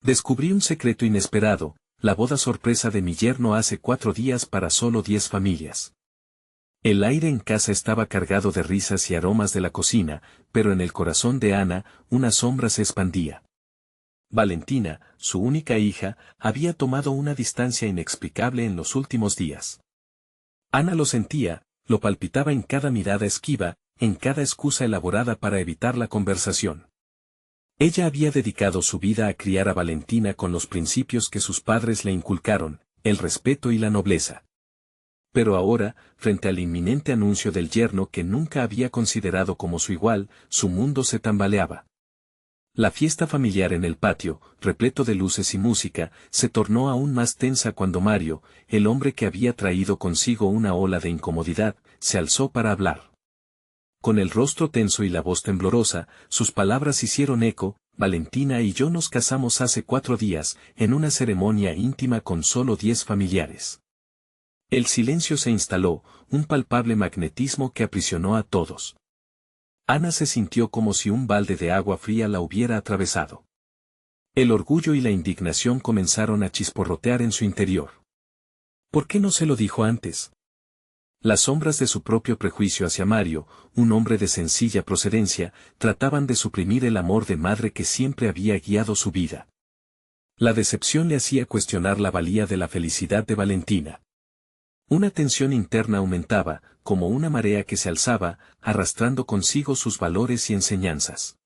Descubrí un secreto inesperado, la boda sorpresa de mi yerno hace 4 días para solo 10 familias. El aire en casa estaba cargado de risas y aromas de la cocina, pero en el corazón de Ana, una sombra se expandía. Valentina, su única hija, había tomado una distancia inexplicable en los últimos días. Ana lo sentía, lo palpitaba en cada mirada esquiva, en cada excusa elaborada para evitar la conversación. Ella había dedicado su vida a criar a Valentina con los principios que sus padres le inculcaron, el respeto y la nobleza. Pero ahora, frente al inminente anuncio del yerno que nunca había considerado como su igual, su mundo se tambaleaba. La fiesta familiar en el patio, repleto de luces y música, se tornó aún más tensa cuando Mario, el hombre que había traído consigo una ola de incomodidad, se alzó para hablar. Con el rostro tenso y la voz temblorosa, sus palabras hicieron eco: Valentina y yo nos casamos hace 4 días, en una ceremonia íntima con solo 10 familiares. El silencio se instaló, un palpable magnetismo que aprisionó a todos. Ana se sintió como si un balde de agua fría la hubiera atravesado. El orgullo y la indignación comenzaron a chisporrotear en su interior. ¿Por qué no se lo dijo antes? Las sombras de su propio prejuicio hacia Mario, un hombre de sencilla procedencia, trataban de suprimir el amor de madre que siempre había guiado su vida. La decepción le hacía cuestionar la valía de la felicidad de Valentina. Una tensión interna aumentaba, como una marea que se alzaba, arrastrando consigo sus valores y enseñanzas.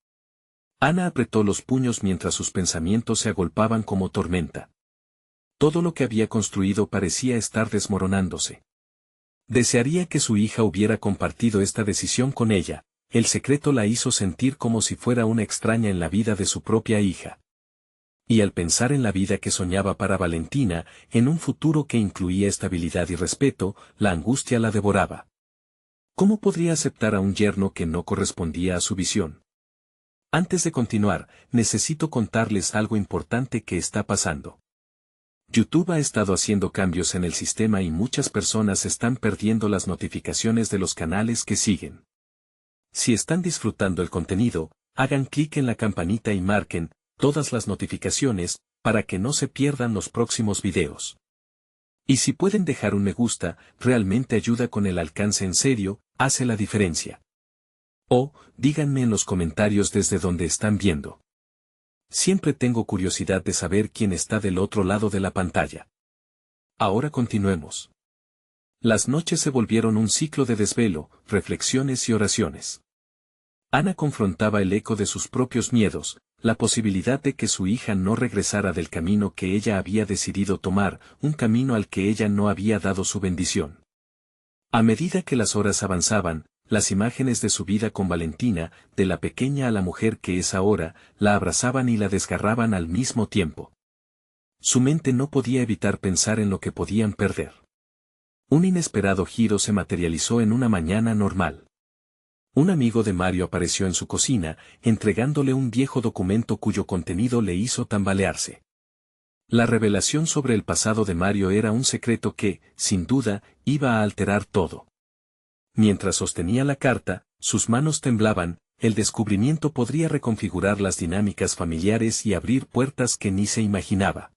Ana apretó los puños mientras sus pensamientos se agolpaban como tormenta. Todo lo que había construido parecía estar desmoronándose. Desearía que su hija hubiera compartido esta decisión con ella. El secreto la hizo sentir como si fuera una extraña en la vida de su propia hija. Y al pensar en la vida que soñaba para Valentina, en un futuro que incluía estabilidad y respeto, la angustia la devoraba. ¿Cómo podría aceptar a un yerno que no correspondía a su visión? Antes de continuar, necesito contarles algo importante que está pasando. YouTube ha estado haciendo cambios en el sistema y muchas personas están perdiendo las notificaciones de los canales que siguen. Si están disfrutando el contenido, hagan clic en la campanita y marquen todas las notificaciones, para que no se pierdan los próximos videos. Y si pueden dejar un me gusta, realmente ayuda con el alcance, en serio, hace la diferencia. O, díganme en los comentarios desde donde están viendo. Siempre tengo curiosidad de saber quién está del otro lado de la pantalla. Ahora continuemos. Las noches se volvieron un ciclo de desvelo, reflexiones y oraciones. Ana confrontaba el eco de sus propios miedos, la posibilidad de que su hija no regresara del camino que ella había decidido tomar, un camino al que ella no había dado su bendición. A medida que las horas avanzaban, las imágenes de su vida con Valentina, de la pequeña a la mujer que es ahora, la abrazaban y la desgarraban al mismo tiempo. Su mente no podía evitar pensar en lo que podían perder. Un inesperado giro se materializó en una mañana normal. Un amigo de Mario apareció en su cocina, entregándole un viejo documento cuyo contenido le hizo tambalearse. La revelación sobre el pasado de Mario era un secreto que, sin duda, iba a alterar todo. Mientras sostenía la carta, sus manos temblaban. El descubrimiento podría reconfigurar las dinámicas familiares y abrir puertas que ni se imaginaba.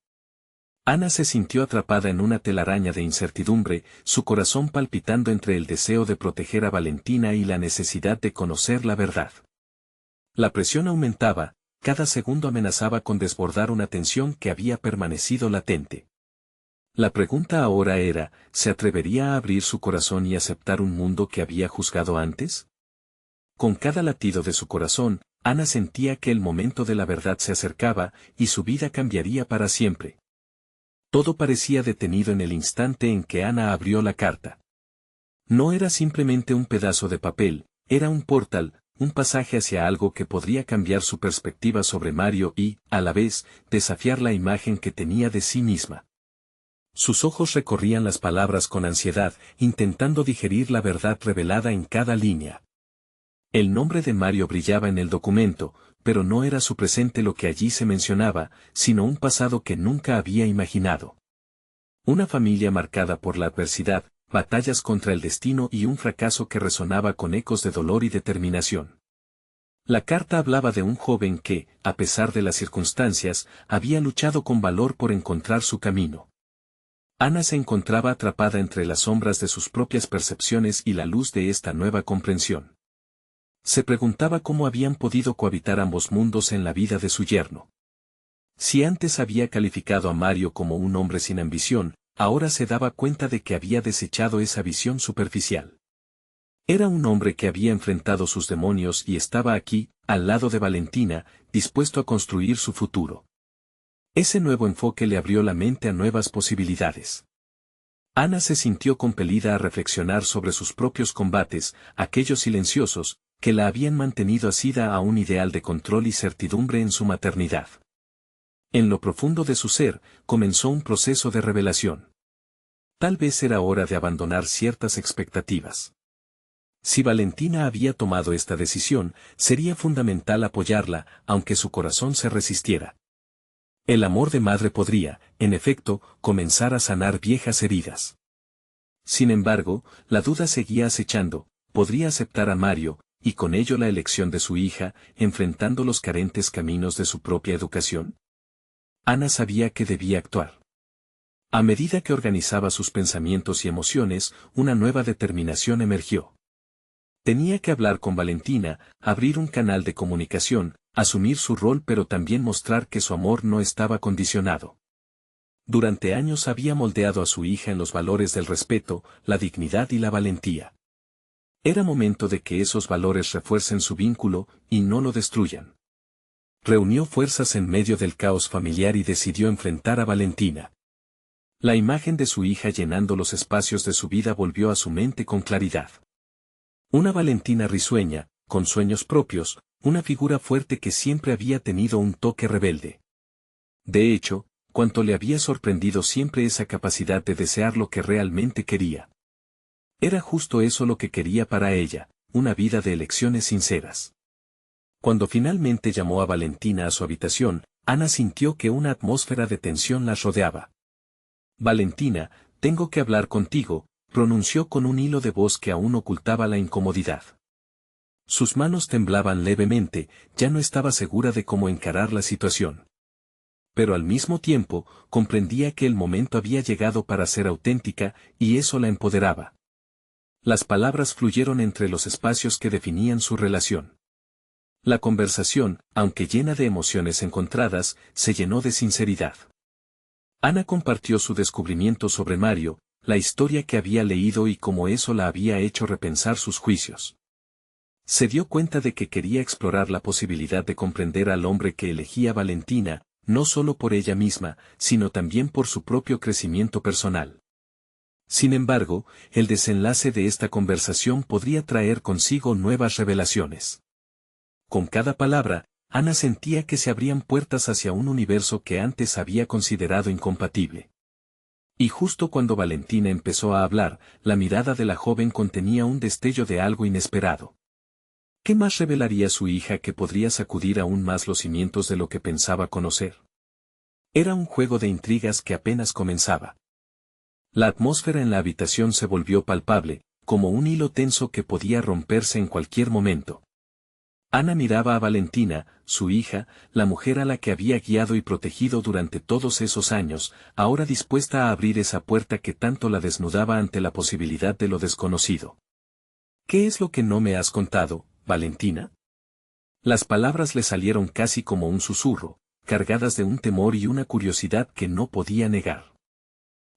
Ana se sintió atrapada en una telaraña de incertidumbre, su corazón palpitando entre el deseo de proteger a Valentina y la necesidad de conocer la verdad. La presión aumentaba, cada segundo amenazaba con desbordar una tensión que había permanecido latente. La pregunta ahora era, ¿se atrevería a abrir su corazón y aceptar un mundo que había juzgado antes? Con cada latido de su corazón, Ana sentía que el momento de la verdad se acercaba, y su vida cambiaría para siempre. Todo parecía detenido en el instante en que Ana abrió la carta. No era simplemente un pedazo de papel, era un portal, un pasaje hacia algo que podría cambiar su perspectiva sobre Mario y, a la vez, desafiar la imagen que tenía de sí misma. Sus ojos recorrían las palabras con ansiedad, intentando digerir la verdad revelada en cada línea. El nombre de Mario brillaba en el documento, pero no era su presente lo que allí se mencionaba, sino un pasado que nunca había imaginado. Una familia marcada por la adversidad, batallas contra el destino y un fracaso que resonaba con ecos de dolor y determinación. La carta hablaba de un joven que, a pesar de las circunstancias, había luchado con valor por encontrar su camino. Ana se encontraba atrapada entre las sombras de sus propias percepciones y la luz de esta nueva comprensión. Se preguntaba cómo habían podido cohabitar ambos mundos en la vida de su yerno. Si antes había calificado a Mario como un hombre sin ambición, ahora se daba cuenta de que había desechado esa visión superficial. Era un hombre que había enfrentado sus demonios y estaba aquí, al lado de Valentina, dispuesto a construir su futuro. Ese nuevo enfoque le abrió la mente a nuevas posibilidades. Ana se sintió compelida a reflexionar sobre sus propios combates, aquellos silenciosos, que la habían mantenido asida a un ideal de control y certidumbre en su maternidad. En lo profundo de su ser, comenzó un proceso de revelación. Tal vez era hora de abandonar ciertas expectativas. Si Valentina había tomado esta decisión, sería fundamental apoyarla, aunque su corazón se resistiera. El amor de madre podría, en efecto, comenzar a sanar viejas heridas. Sin embargo, la duda seguía acechando, ¿podría aceptar a Mario, y con ello la elección de su hija, enfrentando los carentes caminos de su propia educación? Ana sabía que debía actuar. A medida que organizaba sus pensamientos y emociones, una nueva determinación emergió. Tenía que hablar con Valentina, abrir un canal de comunicación, asumir su rol pero también mostrar que su amor no estaba condicionado. Durante años había moldeado a su hija en los valores del respeto, la dignidad y la valentía. Era momento de que esos valores refuercen su vínculo, y no lo destruyan. Reunió fuerzas en medio del caos familiar y decidió enfrentar a Valentina. La imagen de su hija llenando los espacios de su vida volvió a su mente con claridad. Una Valentina risueña, con sueños propios, una figura fuerte que siempre había tenido un toque rebelde. De hecho, cuanto le había sorprendido siempre esa capacidad de desear lo que realmente quería. Era justo eso lo que quería para ella, una vida de elecciones sinceras. Cuando finalmente llamó a Valentina a su habitación, Ana sintió que una atmósfera de tensión la rodeaba. Valentina, tengo que hablar contigo, pronunció con un hilo de voz que aún ocultaba la incomodidad. Sus manos temblaban levemente, ya no estaba segura de cómo encarar la situación. Pero al mismo tiempo, comprendía que el momento había llegado para ser auténtica, y eso la empoderaba. Las palabras fluyeron entre los espacios que definían su relación. La conversación, aunque llena de emociones encontradas, se llenó de sinceridad. Ana compartió su descubrimiento sobre Mario, la historia que había leído y cómo eso la había hecho repensar sus juicios. Se dio cuenta de que quería explorar la posibilidad de comprender al hombre que elegía Valentina, no solo por ella misma, sino también por su propio crecimiento personal. Sin embargo, el desenlace de esta conversación podría traer consigo nuevas revelaciones. Con cada palabra, Ana sentía que se abrían puertas hacia un universo que antes había considerado incompatible. Y justo cuando Valentina empezó a hablar, la mirada de la joven contenía un destello de algo inesperado. ¿Qué más revelaría su hija que podría sacudir aún más los cimientos de lo que pensaba conocer? Era un juego de intrigas que apenas comenzaba. La atmósfera en la habitación se volvió palpable, como un hilo tenso que podía romperse en cualquier momento. Ana miraba a Valentina, su hija, la mujer a la que había guiado y protegido durante todos esos años, ahora dispuesta a abrir esa puerta que tanto la desnudaba ante la posibilidad de lo desconocido. ¿Qué es lo que no me has contado, Valentina? Las palabras le salieron casi como un susurro, cargadas de un temor y una curiosidad que no podía negar.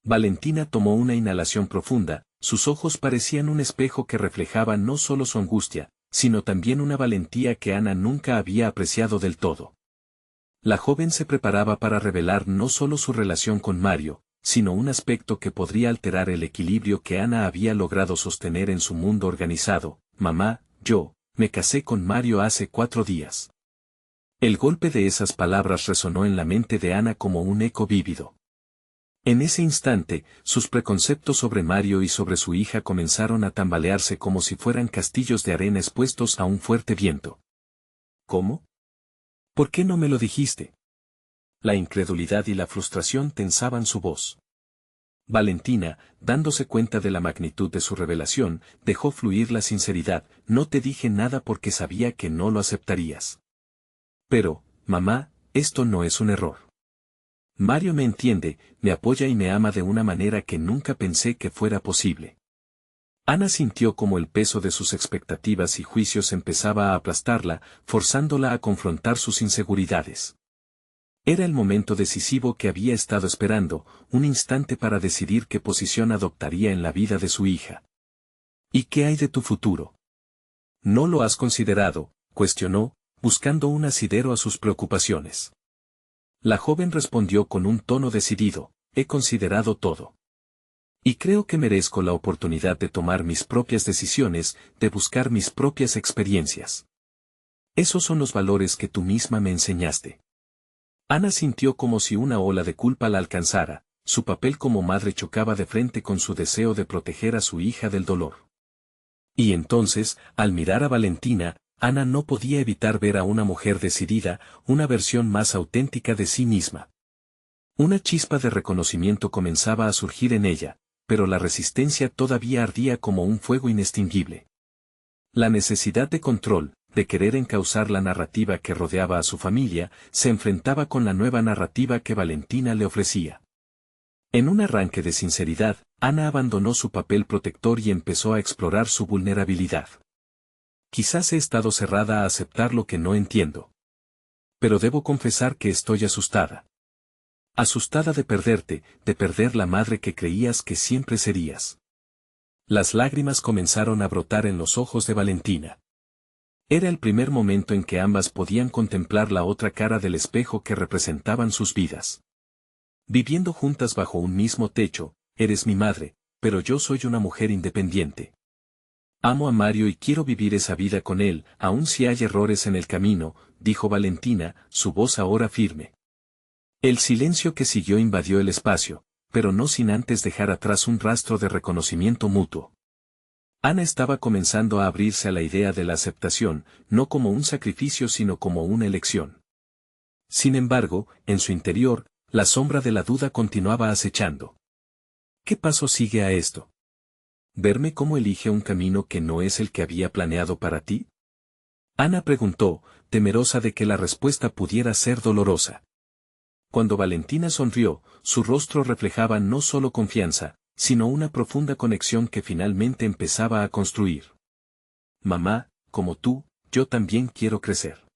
Valentina tomó una inhalación profunda, sus ojos parecían un espejo que reflejaba no solo su angustia, sino también una valentía que Ana nunca había apreciado del todo. La joven se preparaba para revelar no solo su relación con Mario, sino un aspecto que podría alterar el equilibrio que Ana había logrado sostener en su mundo organizado. Mamá, yo, me casé con Mario hace 4 días. El golpe de esas palabras resonó en la mente de Ana como un eco vívido. En ese instante, sus preconceptos sobre Mario y sobre su hija comenzaron a tambalearse como si fueran castillos de arena expuestos a un fuerte viento. ¿Cómo? ¿Por qué no me lo dijiste? La incredulidad y la frustración tensaban su voz. Valentina, dándose cuenta de la magnitud de su revelación, dejó fluir la sinceridad. No te dije nada porque sabía que no lo aceptarías. Pero, mamá, esto no es un error. Mario me entiende, me apoya y me ama de una manera que nunca pensé que fuera posible. Ana sintió como el peso de sus expectativas y juicios empezaba a aplastarla, forzándola a confrontar sus inseguridades. Era el momento decisivo que había estado esperando, un instante para decidir qué posición adoptaría en la vida de su hija. ¿Y qué hay de tu futuro? ¿No lo has considerado?, cuestionó, buscando un asidero a sus preocupaciones. La joven respondió con un tono decidido: he considerado todo. Y creo que merezco la oportunidad de tomar mis propias decisiones, de buscar mis propias experiencias. Esos son los valores que tú misma me enseñaste. Ana sintió como si una ola de culpa la alcanzara, su papel como madre chocaba de frente con su deseo de proteger a su hija del dolor. Y entonces, al mirar a Valentina, Ana no podía evitar ver a una mujer decidida, una versión más auténtica de sí misma. Una chispa de reconocimiento comenzaba a surgir en ella, pero la resistencia todavía ardía como un fuego inextinguible. La necesidad de control, de querer encauzar la narrativa que rodeaba a su familia, se enfrentaba con la nueva narrativa que Valentina le ofrecía. En un arranque de sinceridad, Ana abandonó su papel protector y empezó a explorar su vulnerabilidad. Quizás he estado cerrada a aceptar lo que no entiendo. Pero debo confesar que estoy asustada. Asustada de perderte, de perder la madre que creías que siempre serías. Las lágrimas comenzaron a brotar en los ojos de Valentina. Era el primer momento en que ambas podían contemplar la otra cara del espejo que representaban sus vidas. Viviendo juntas bajo un mismo techo, eres mi madre, pero yo soy una mujer independiente. Amo a Mario y quiero vivir esa vida con él, aun si hay errores en el camino, dijo Valentina, su voz ahora firme. El silencio que siguió invadió el espacio, pero no sin antes dejar atrás un rastro de reconocimiento mutuo. Ana estaba comenzando a abrirse a la idea de la aceptación, no como un sacrificio sino como una elección. Sin embargo, en su interior, la sombra de la duda continuaba acechando. ¿Qué paso sigue a esto? ¿Verme cómo elige un camino que no es el que había planeado para ti? Ana preguntó, temerosa de que la respuesta pudiera ser dolorosa. Cuando Valentina sonrió, su rostro reflejaba no solo confianza, sino una profunda conexión que finalmente empezaba a construir. Mamá, como tú, yo también quiero crecer.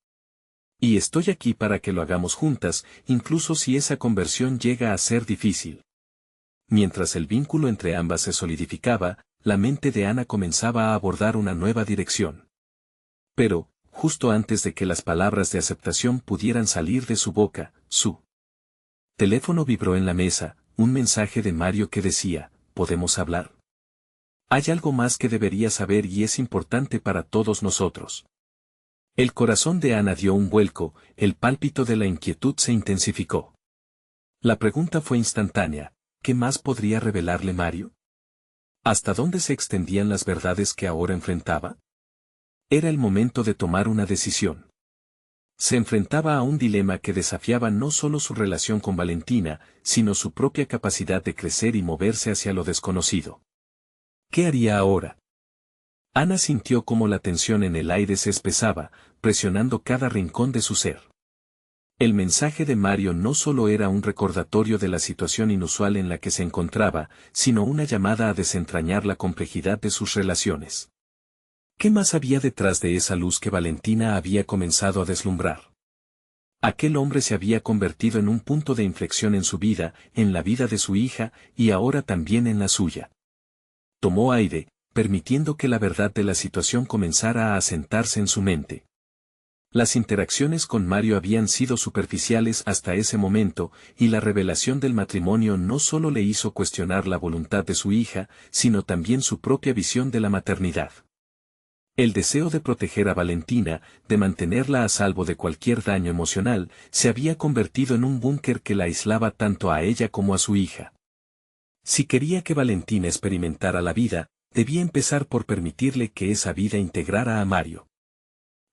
Y estoy aquí para que lo hagamos juntas, incluso si esa conversión llega a ser difícil. Mientras el vínculo entre ambas se solidificaba, la mente de Ana comenzaba a abordar una nueva dirección. Pero, justo antes de que las palabras de aceptación pudieran salir de su boca, su teléfono vibró en la mesa, un mensaje de Mario que decía: ¿podemos hablar? Hay algo más que deberías saber y es importante para todos nosotros. El corazón de Ana dio un vuelco, el pálpito de la inquietud se intensificó. La pregunta fue instantánea: ¿qué más podría revelarle Mario? ¿Hasta dónde se extendían las verdades que ahora enfrentaba? Era el momento de tomar una decisión. Se enfrentaba a un dilema que desafiaba no solo su relación con Valentina, sino su propia capacidad de crecer y moverse hacia lo desconocido. ¿Qué haría ahora? Ana sintió cómo la tensión en el aire se espesaba, presionando cada rincón de su ser. El mensaje de Mario no solo era un recordatorio de la situación inusual en la que se encontraba, sino una llamada a desentrañar la complejidad de sus relaciones. ¿Qué más había detrás de esa luz que Valentina había comenzado a deslumbrar? Aquel hombre se había convertido en un punto de inflexión en su vida, en la vida de su hija, y ahora también en la suya. Tomó aire, permitiendo que la verdad de la situación comenzara a asentarse en su mente. Las interacciones con Mario habían sido superficiales hasta ese momento, y la revelación del matrimonio no solo le hizo cuestionar la voluntad de su hija, sino también su propia visión de la maternidad. El deseo de proteger a Valentina, de mantenerla a salvo de cualquier daño emocional, se había convertido en un búnker que la aislaba tanto a ella como a su hija. Si quería que Valentina experimentara la vida, debía empezar por permitirle que esa vida integrara a Mario.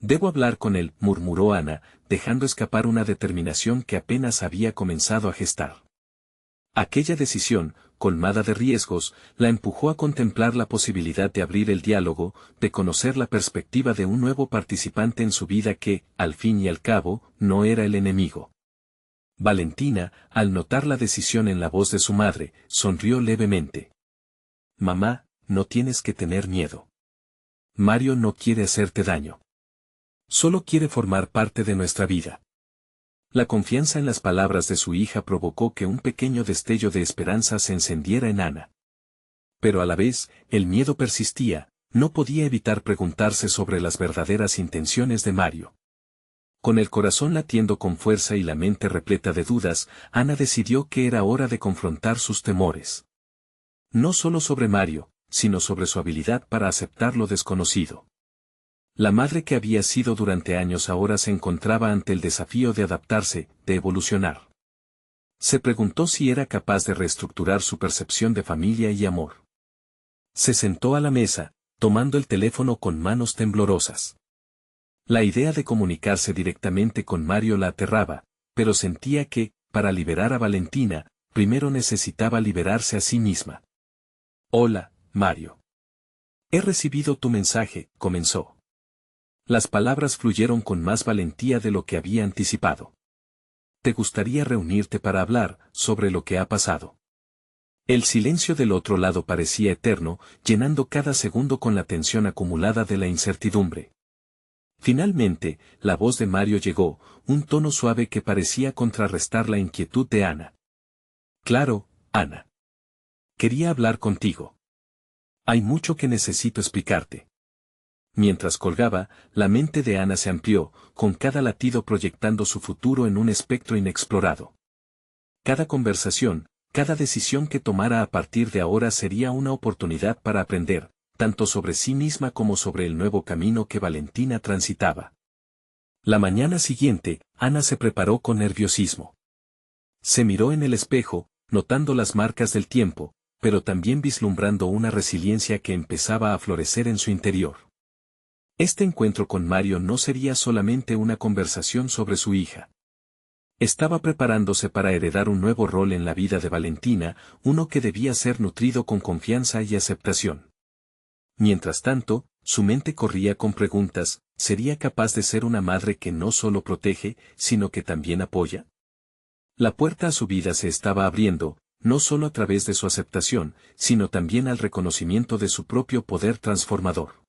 Debo hablar con él, murmuró Ana, dejando escapar una determinación que apenas había comenzado a gestar. Aquella decisión, colmada de riesgos, la empujó a contemplar la posibilidad de abrir el diálogo, de conocer la perspectiva de un nuevo participante en su vida que, al fin y al cabo, no era el enemigo. Valentina, al notar la decisión en la voz de su madre, sonrió levemente. Mamá, no tienes que tener miedo. Mario no quiere hacerte daño. Solo quiere formar parte de nuestra vida. La confianza en las palabras de su hija provocó que un pequeño destello de esperanza se encendiera en Ana. Pero a la vez, el miedo persistía, no podía evitar preguntarse sobre las verdaderas intenciones de Mario. Con el corazón latiendo con fuerza y la mente repleta de dudas, Ana decidió que era hora de confrontar sus temores. No solo sobre Mario, sino sobre su habilidad para aceptar lo desconocido. La madre que había sido durante años ahora se encontraba ante el desafío de adaptarse, de evolucionar. Se preguntó si era capaz de reestructurar su percepción de familia y amor. Se sentó a la mesa, tomando el teléfono con manos temblorosas. La idea de comunicarse directamente con Mario la aterraba, pero sentía que, para liberar a Valentina, primero necesitaba liberarse a sí misma. Hola, Mario. He recibido tu mensaje, comenzó. Las palabras fluyeron con más valentía de lo que había anticipado. ¿Te gustaría reunirte para hablar sobre lo que ha pasado? El silencio del otro lado parecía eterno, llenando cada segundo con la tensión acumulada de la incertidumbre. Finalmente, la voz de Mario llegó, un tono suave que parecía contrarrestar la inquietud de Ana. Claro, Ana. Quería hablar contigo. Hay mucho que necesito explicarte. Mientras colgaba, la mente de Ana se amplió, con cada latido proyectando su futuro en un espectro inexplorado. Cada conversación, cada decisión que tomara a partir de ahora sería una oportunidad para aprender, tanto sobre sí misma como sobre el nuevo camino que Valentina transitaba. La mañana siguiente, Ana se preparó con nerviosismo. Se miró en el espejo, notando las marcas del tiempo, pero también vislumbrando una resiliencia que empezaba a florecer en su interior. Este encuentro con Mario no sería solamente una conversación sobre su hija. Estaba preparándose para heredar un nuevo rol en la vida de Valentina, uno que debía ser nutrido con confianza y aceptación. Mientras tanto, su mente corría con preguntas, ¿sería capaz de ser una madre que no solo protege, sino que también apoya? La puerta a su vida se estaba abriendo, no solo a través de su aceptación, sino también al reconocimiento de su propio poder transformador.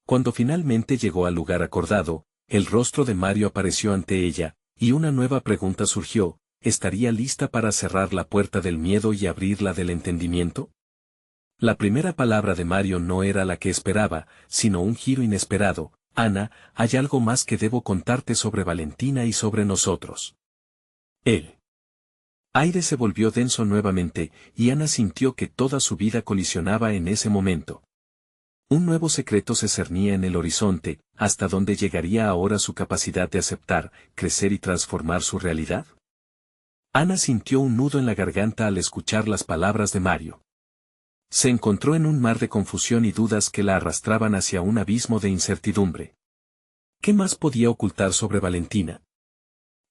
Cuando finalmente llegó al lugar acordado, el rostro de Mario apareció ante ella, y una nueva pregunta surgió, ¿estaría lista para cerrar la puerta del miedo y abrirla del entendimiento? La primera palabra de Mario no era la que esperaba, sino un giro inesperado. Ana, hay algo más que debo contarte sobre Valentina y sobre nosotros. El aire se volvió denso nuevamente, y Ana sintió que toda su vida colisionaba en ese momento. Un nuevo secreto se cernía en el horizonte, ¿hasta dónde llegaría ahora su capacidad de aceptar, crecer y transformar su realidad? Ana sintió un nudo en la garganta al escuchar las palabras de Mario. Se encontró en un mar de confusión y dudas que la arrastraban hacia un abismo de incertidumbre. ¿Qué más podía ocultar sobre Valentina?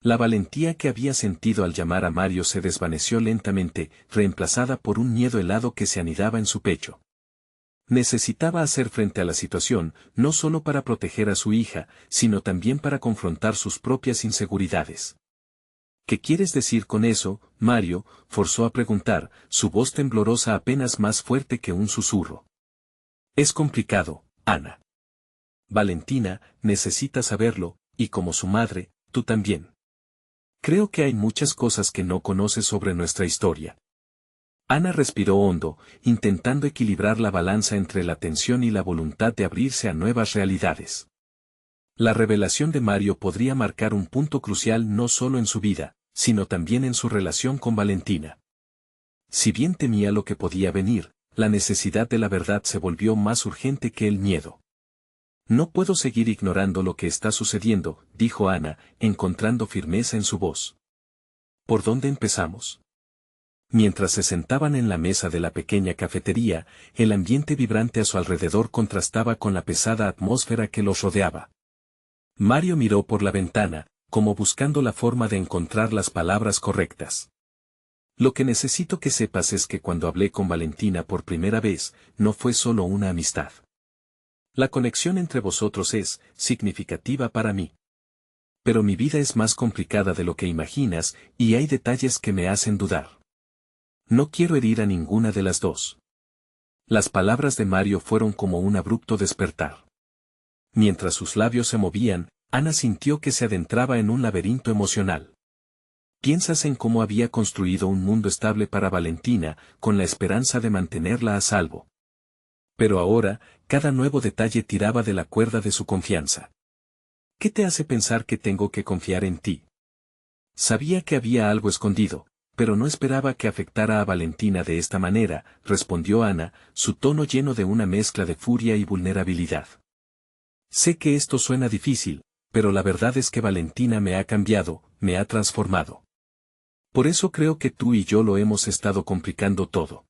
La valentía que había sentido al llamar a Mario se desvaneció lentamente, reemplazada por un miedo helado que se anidaba en su pecho. Necesitaba hacer frente a la situación, no solo para proteger a su hija, sino también para confrontar sus propias inseguridades. ¿Qué quieres decir con eso, Mario?, forzó a preguntar, su voz temblorosa apenas más fuerte que un susurro. Es complicado, Ana. Valentina, necesita saberlo, y como su madre, tú también. Creo que hay muchas cosas que no conoces sobre nuestra historia. Ana respiró hondo, intentando equilibrar la balanza entre la tensión y la voluntad de abrirse a nuevas realidades. La revelación de Mario podría marcar un punto crucial no solo en su vida, sino también en su relación con Valentina. Si bien temía lo que podía venir, la necesidad de la verdad se volvió más urgente que el miedo. No puedo seguir ignorando lo que está sucediendo, dijo Ana, encontrando firmeza en su voz. ¿Por dónde empezamos? Mientras se sentaban en la mesa de la pequeña cafetería, el ambiente vibrante a su alrededor contrastaba con la pesada atmósfera que los rodeaba. Mario miró por la ventana, como buscando la forma de encontrar las palabras correctas. Lo que necesito que sepas es que cuando hablé con Valentina por primera vez, no fue solo una amistad. La conexión entre vosotros es significativa para mí. Pero mi vida es más complicada de lo que imaginas, y hay detalles que me hacen dudar. No quiero herir a ninguna de las dos. Las palabras de Mario fueron como un abrupto despertar. Mientras sus labios se movían, Ana sintió que se adentraba en un laberinto emocional. Piensas en cómo había construido un mundo estable para Valentina, con la esperanza de mantenerla a salvo. Pero ahora, cada nuevo detalle tiraba de la cuerda de su confianza. ¿Qué te hace pensar que tengo que confiar en ti? Sabía que había algo escondido, pero no esperaba que afectara a Valentina de esta manera, respondió Ana, su tono lleno de una mezcla de furia y vulnerabilidad. Sé que esto suena difícil, pero la verdad es que Valentina me ha cambiado, me ha transformado. Por eso creo que tú y yo lo hemos estado complicando todo.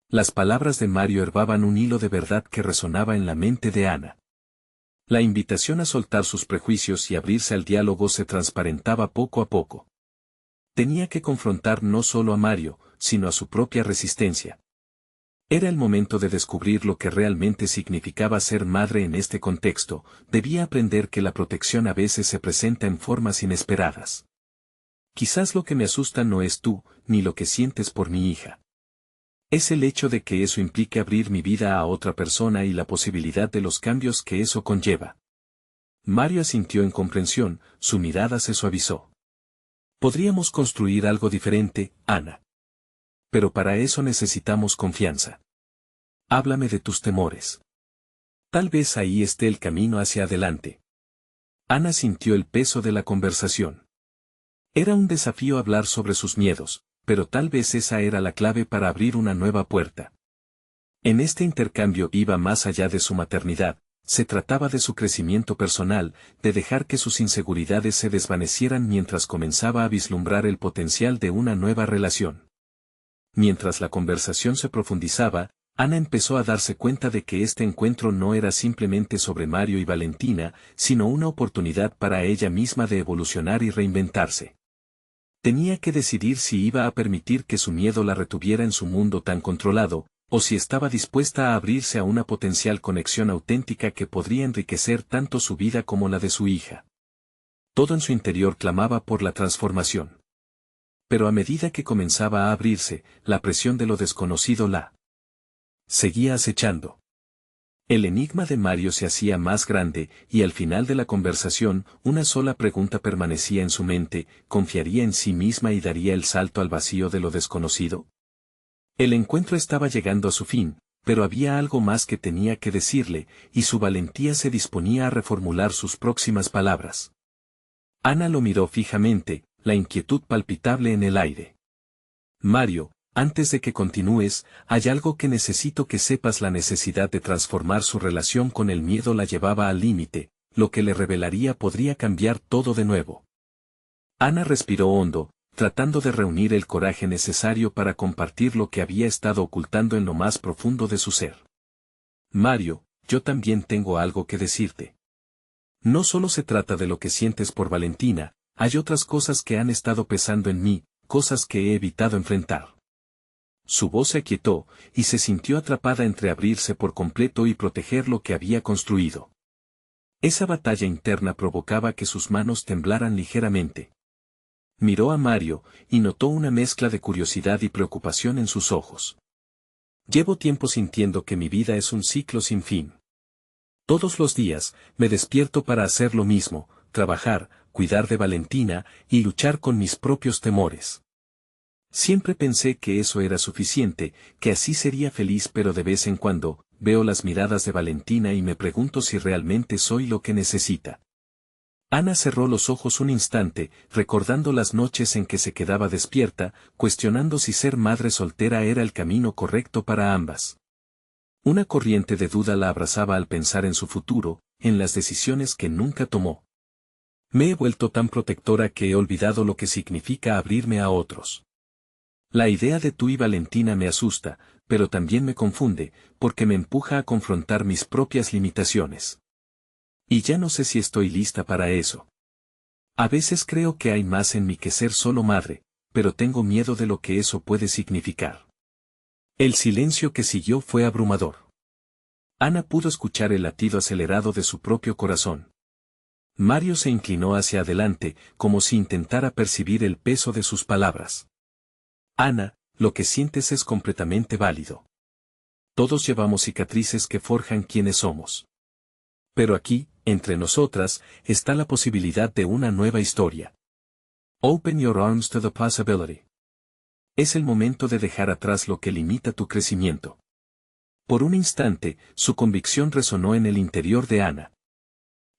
Las palabras de Mario herbaban un hilo de verdad que resonaba en la mente de Ana. La invitación a soltar sus prejuicios y abrirse al diálogo se transparentaba poco a poco. Tenía que confrontar no solo a Mario, sino a su propia resistencia. Era el momento de descubrir lo que realmente significaba ser madre en este contexto, debía aprender que la protección a veces se presenta en formas inesperadas. Quizás lo que me asusta no es tú, ni lo que sientes por mi hija. Es el hecho de que eso implique abrir mi vida a otra persona y la posibilidad de los cambios que eso conlleva. Mario asintió en comprensión, su mirada se suavizó. Podríamos construir algo diferente, Ana. Pero para eso necesitamos confianza. Háblame de tus temores. Tal vez ahí esté el camino hacia adelante. Ana sintió el peso de la conversación. Era un desafío hablar sobre sus miedos, pero tal vez esa era la clave para abrir una nueva puerta. En este intercambio iba más allá de su maternidad, se trataba de su crecimiento personal, de dejar que sus inseguridades se desvanecieran mientras comenzaba a vislumbrar el potencial de una nueva relación. Mientras la conversación se profundizaba, Ana empezó a darse cuenta de que este encuentro no era simplemente sobre Mario y Valentina, sino una oportunidad para ella misma de evolucionar y reinventarse. Tenía que decidir si iba a permitir que su miedo la retuviera en su mundo tan controlado, o si estaba dispuesta a abrirse a una potencial conexión auténtica que podría enriquecer tanto su vida como la de su hija. Todo en su interior clamaba por la transformación. Pero a medida que comenzaba a abrirse, la presión de lo desconocido la seguía acechando. El enigma de Mario se hacía más grande, y al final de la conversación, una sola pregunta permanecía en su mente: ¿confiaría en sí misma y daría el salto al vacío de lo desconocido? El encuentro estaba llegando a su fin, pero había algo más que tenía que decirle, y su valentía se disponía a reformular sus próximas palabras. Ana lo miró fijamente, la inquietud palpitable en el aire. Mario, antes de que continúes, hay algo que necesito que sepas: la necesidad de transformar su relación con el miedo la llevaba al límite, lo que le revelaría podría cambiar todo de nuevo. Ana respiró hondo, tratando de reunir el coraje necesario para compartir lo que había estado ocultando en lo más profundo de su ser. Mario, yo también tengo algo que decirte. No solo se trata de lo que sientes por Valentina, hay otras cosas que han estado pesando en mí, cosas que he evitado enfrentar. Su voz se aquietó, y se sintió atrapada entre abrirse por completo y proteger lo que había construido. Esa batalla interna provocaba que sus manos temblaran ligeramente. Miró a Mario, y notó una mezcla de curiosidad y preocupación en sus ojos. Llevo tiempo sintiendo que mi vida es un ciclo sin fin. Todos los días, me despierto para hacer lo mismo: trabajar, cuidar de Valentina, y luchar con mis propios temores. Siempre pensé que eso era suficiente, que así sería feliz, pero de vez en cuando, veo las miradas de Valentina y me pregunto si realmente soy lo que necesita. Ana cerró los ojos un instante, recordando las noches en que se quedaba despierta, cuestionando si ser madre soltera era el camino correcto para ambas. Una corriente de duda la abrazaba al pensar en su futuro, en las decisiones que nunca tomó. Me he vuelto tan protectora que he olvidado lo que significa abrirme a otros. La idea de tú y Valentina me asusta, pero también me confunde, porque me empuja a confrontar mis propias limitaciones. Y ya no sé si estoy lista para eso. A veces creo que hay más en mí que ser solo madre, pero tengo miedo de lo que eso puede significar. El silencio que siguió fue abrumador. Ana pudo escuchar el latido acelerado de su propio corazón. Mario se inclinó hacia adelante, como si intentara percibir el peso de sus palabras. Ana, lo que sientes es completamente válido. Todos llevamos cicatrices que forjan quienes somos. Pero aquí, entre nosotras, está la posibilidad de una nueva historia. Open your arms to the possibility. Es el momento de dejar atrás lo que limita tu crecimiento. Por un instante, su convicción resonó en el interior de Ana.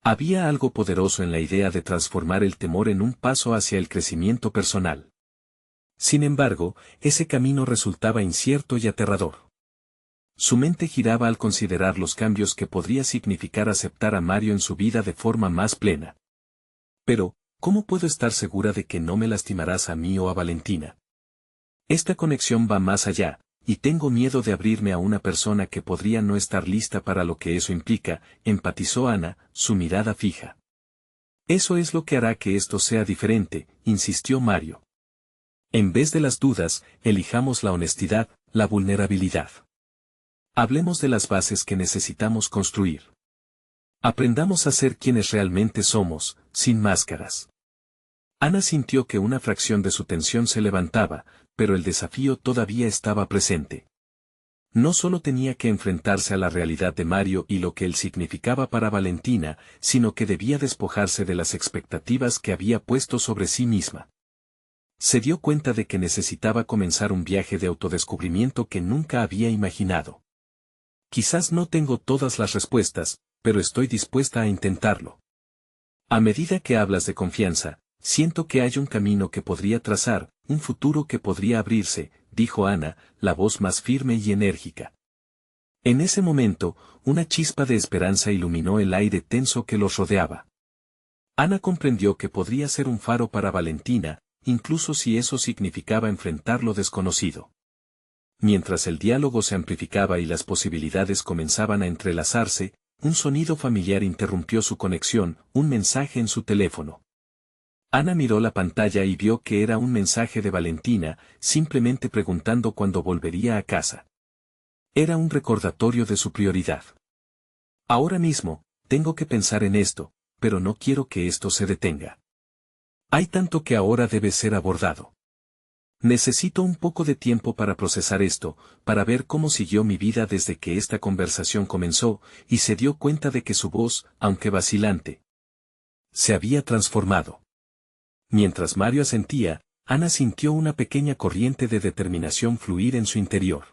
Había algo poderoso en la idea de transformar el temor en un paso hacia el crecimiento personal. Sin embargo, ese camino resultaba incierto y aterrador. Su mente giraba al considerar los cambios que podría significar aceptar a Mario en su vida de forma más plena. Pero, ¿cómo puedo estar segura de que no me lastimarás a mí o a Valentina? Esta conexión va más allá, y tengo miedo de abrirme a una persona que podría no estar lista para lo que eso implica, empatizó Ana, su mirada fija. Eso es lo que hará que esto sea diferente, insistió Mario. En vez de las dudas, elijamos la honestidad, la vulnerabilidad. Hablemos de las bases que necesitamos construir. Aprendamos a ser quienes realmente somos, sin máscaras. Ana sintió que una fracción de su tensión se levantaba, pero el desafío todavía estaba presente. No solo tenía que enfrentarse a la realidad de Mario y lo que él significaba para Valentina, sino que debía despojarse de las expectativas que había puesto sobre sí misma. Se dio cuenta de que necesitaba comenzar un viaje de autodescubrimiento que nunca había imaginado. Quizás no tengo todas las respuestas, pero estoy dispuesta a intentarlo. A medida que hablas de confianza, siento que hay un camino que podría trazar, un futuro que podría abrirse, dijo Ana, la voz más firme y enérgica. En ese momento, una chispa de esperanza iluminó el aire tenso que los rodeaba. Ana comprendió que podría ser un faro para Valentina, incluso si eso significaba enfrentar lo desconocido. Mientras el diálogo se amplificaba y las posibilidades comenzaban a entrelazarse, un sonido familiar interrumpió su conexión, un mensaje en su teléfono. Ana miró la pantalla y vio que era un mensaje de Valentina, simplemente preguntando cuándo volvería a casa. Era un recordatorio de su prioridad. Ahora mismo, tengo que pensar en esto, pero no quiero que esto se detenga. Hay tanto que ahora debe ser abordado. Necesito un poco de tiempo para procesar esto, para ver cómo siguió mi vida desde que esta conversación comenzó, y se dio cuenta de que su voz, aunque vacilante, se había transformado. Mientras Mario asentía, Ana sintió una pequeña corriente de determinación fluir en su interior.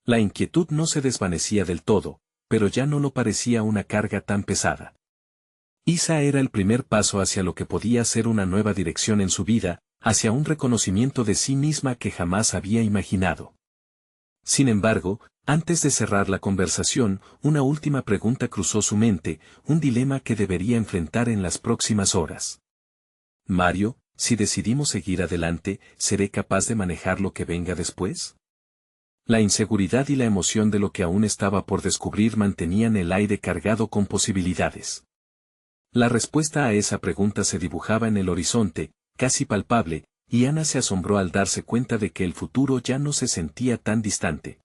La inquietud no se desvanecía del todo, pero ya no lo parecía una carga tan pesada. Isa era el primer paso hacia lo que podía ser una nueva dirección en su vida, hacia un reconocimiento de sí misma que jamás había imaginado. Sin embargo, antes de cerrar la conversación, una última pregunta cruzó su mente, un dilema que debería enfrentar en las próximas horas. Mario, si decidimos seguir adelante, ¿seré capaz de manejar lo que venga después? La inseguridad y la emoción de lo que aún estaba por descubrir mantenían el aire cargado con posibilidades. La respuesta a esa pregunta se dibujaba en el horizonte, casi palpable, y Ana se asombró al darse cuenta de que el futuro ya no se sentía tan distante.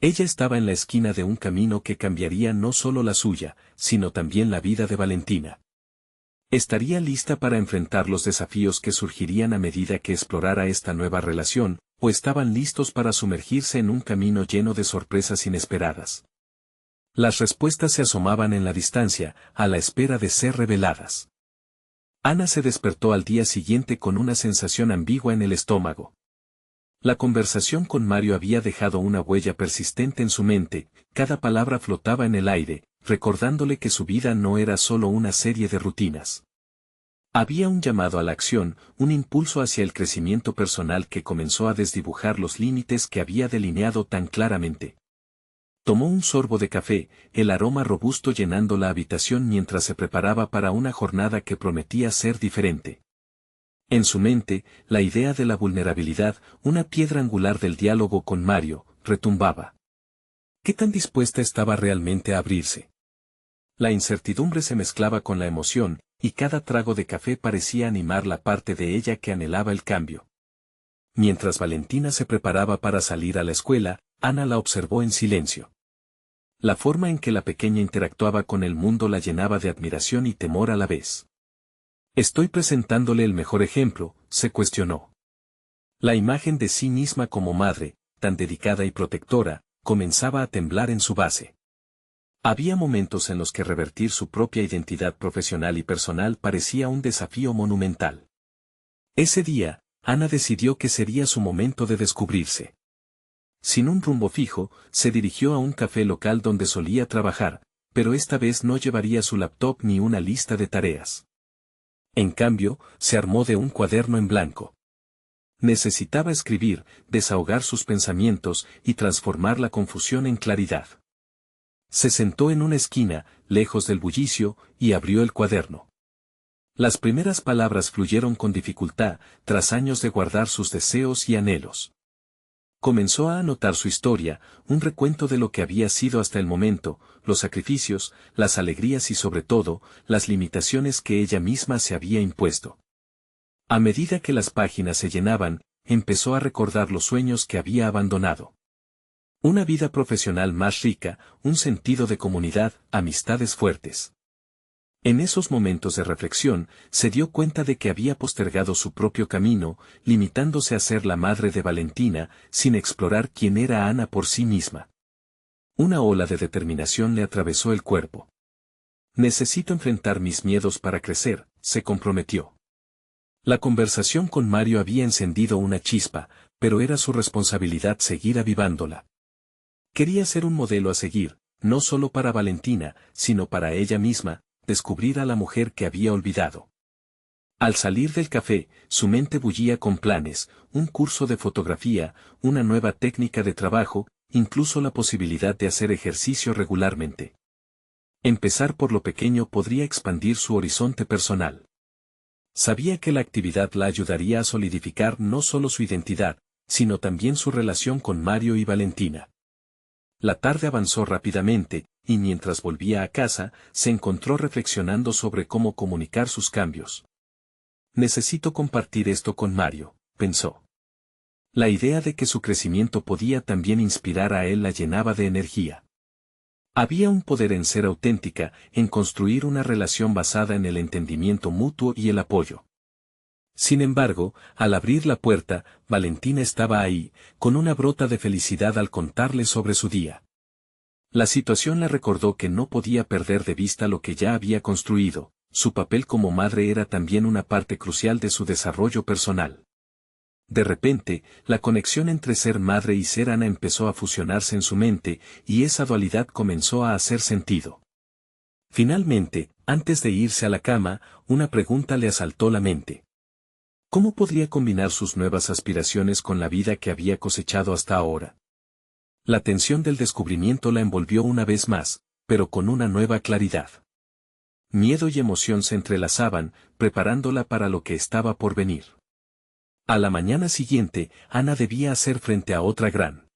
Ella estaba en la esquina de un camino que cambiaría no solo la suya, sino también la vida de Valentina. ¿Estaría lista para enfrentar los desafíos que surgirían a medida que explorara esta nueva relación, o estaban listos para sumergirse en un camino lleno de sorpresas inesperadas? Las respuestas se asomaban en la distancia, a la espera de ser reveladas. Ana se despertó al día siguiente con una sensación ambigua en el estómago. La conversación con Mario había dejado una huella persistente en su mente, cada palabra flotaba en el aire, recordándole que su vida no era solo una serie de rutinas. Había un llamado a la acción, un impulso hacia el crecimiento personal que comenzó a desdibujar los límites que había delineado tan claramente. Tomó un sorbo de café, el aroma robusto llenando la habitación mientras se preparaba para una jornada que prometía ser diferente. En su mente, la idea de la vulnerabilidad, una piedra angular del diálogo con Mario, retumbaba. ¿Qué tan dispuesta estaba realmente a abrirse? La incertidumbre se mezclaba con la emoción, y cada trago de café parecía animar la parte de ella que anhelaba el cambio. Mientras Valentina se preparaba para salir a la escuela, Ana la observó en silencio. La forma en que la pequeña interactuaba con el mundo la llenaba de admiración y temor a la vez. «Estoy presentándole el mejor ejemplo», se cuestionó. La imagen de sí misma como madre, tan dedicada y protectora, comenzaba a temblar en su base. Había momentos en los que revertir su propia identidad profesional y personal parecía un desafío monumental. Ese día, Ana decidió que sería su momento de descubrirse. Sin un rumbo fijo, se dirigió a un café local donde solía trabajar, pero esta vez no llevaría su laptop ni una lista de tareas. En cambio, se armó de un cuaderno en blanco. Necesitaba escribir, desahogar sus pensamientos y transformar la confusión en claridad. Se sentó en una esquina, lejos del bullicio, y abrió el cuaderno. Las primeras palabras fluyeron con dificultad, tras años de guardar sus deseos y anhelos. Comenzó a anotar su historia, un recuento de lo que había sido hasta el momento, los sacrificios, las alegrías y sobre todo, las limitaciones que ella misma se había impuesto. A medida que las páginas se llenaban, empezó a recordar los sueños que había abandonado. Una vida profesional más rica, un sentido de comunidad, amistades fuertes. En esos momentos de reflexión, se dio cuenta de que había postergado su propio camino, limitándose a ser la madre de Valentina, sin explorar quién era Ana por sí misma. Una ola de determinación le atravesó el cuerpo. «Necesito enfrentar mis miedos para crecer», se comprometió. La conversación con Mario había encendido una chispa, pero era su responsabilidad seguir avivándola. Quería ser un modelo a seguir, no solo para Valentina, sino para ella misma, descubrir a la mujer que había olvidado. Al salir del café, su mente bullía con planes, un curso de fotografía, una nueva técnica de trabajo, incluso la posibilidad de hacer ejercicio regularmente. Empezar por lo pequeño podría expandir su horizonte personal. Sabía que la actividad la ayudaría a solidificar no solo su identidad, sino también su relación con Mario y Valentina. La tarde avanzó rápidamente, y mientras volvía a casa, se encontró reflexionando sobre cómo comunicar sus cambios. «Necesito compartir esto con Mario», pensó. La idea de que su crecimiento podía también inspirar a él la llenaba de energía. Había un poder en ser auténtica, en construir una relación basada en el entendimiento mutuo y el apoyo. Sin embargo, al abrir la puerta, Valentina estaba ahí, con una brota de felicidad al contarle sobre su día. La situación le recordó que no podía perder de vista lo que ya había construido, su papel como madre era también una parte crucial de su desarrollo personal. De repente, la conexión entre ser madre y ser Ana empezó a fusionarse en su mente, y esa dualidad comenzó a hacer sentido. Finalmente, antes de irse a la cama, una pregunta le asaltó la mente. ¿Cómo podría combinar sus nuevas aspiraciones con la vida que había cosechado hasta ahora? La tensión del descubrimiento la envolvió una vez más, pero con una nueva claridad. Miedo y emoción se entrelazaban, preparándola para lo que estaba por venir. A la mañana siguiente, Ana debía hacer frente a otra gran